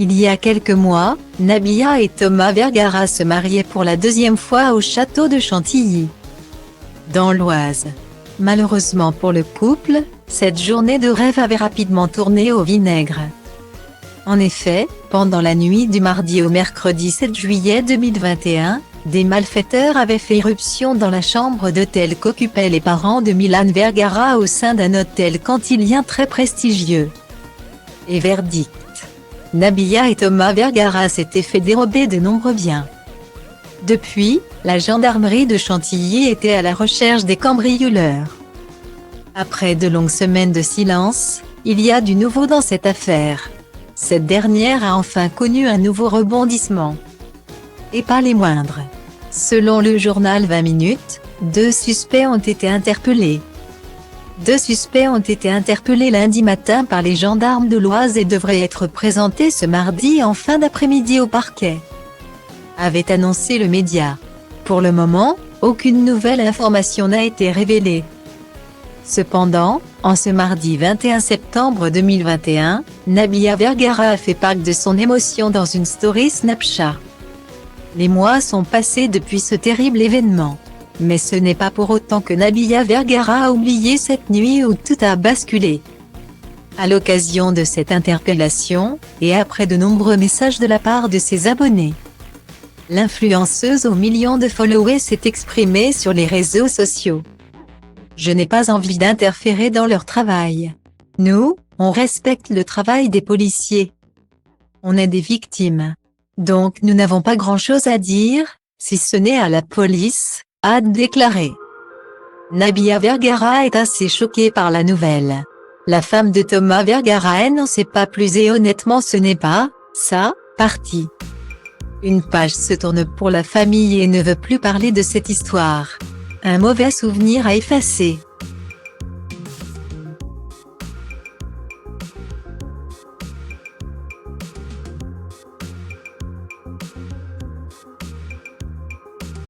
Il y a quelques mois, Nabila et Thomas Vergara se mariaient pour la deuxième fois au château de Chantilly, dans l'Oise. Malheureusement pour le couple, cette journée de rêve avait rapidement tourné au vinaigre. En effet, pendant la nuit du mardi au mercredi 7 juillet 2021, des malfaiteurs avaient fait irruption dans la chambre d'hôtel qu'occupaient les parents de Milan Vergara au sein d'un hôtel cantilien très prestigieux. Et verdict. Nabila et Thomas Vergara s'étaient fait dérober de nombreux biens. Depuis, la gendarmerie de Chantilly était à la recherche des cambrioleurs. Après de longues semaines de silence, il y a du nouveau dans cette affaire. Cette dernière a enfin connu un nouveau rebondissement. Et pas les moindres. Selon le journal 20 minutes, 2 suspects ont été interpellés. 2 suspects ont été interpellés lundi matin par les gendarmes de l'Oise et devraient être présentés ce mardi en fin d'après-midi au parquet, avait annoncé le média. Pour le moment, aucune nouvelle information n'a été révélée. Cependant, en ce mardi 21 septembre 2021, Nabila Vergara a fait part de son émotion dans une story Snapchat. Les mois sont passés depuis ce terrible événement. Mais ce n'est pas pour autant que Nabila Vergara a oublié cette nuit où tout a basculé. À l'occasion de cette interpellation, et après de nombreux messages de la part de ses abonnés, l'influenceuse aux millions de followers s'est exprimée sur les réseaux sociaux. Je n'ai pas envie d'interférer dans leur travail. Nous, on respecte le travail des policiers. On est des victimes. Donc nous n'avons pas grand-chose à dire, si ce n'est à la police, a déclaré. Nabila Vergara est assez choquée par la nouvelle. La femme de Thomas Vergara elle n'en sait pas plus et honnêtement ce n'est pas, ça, parti. Une page se tourne pour la famille et ne veut plus parler de cette histoire. Un mauvais souvenir à effacer.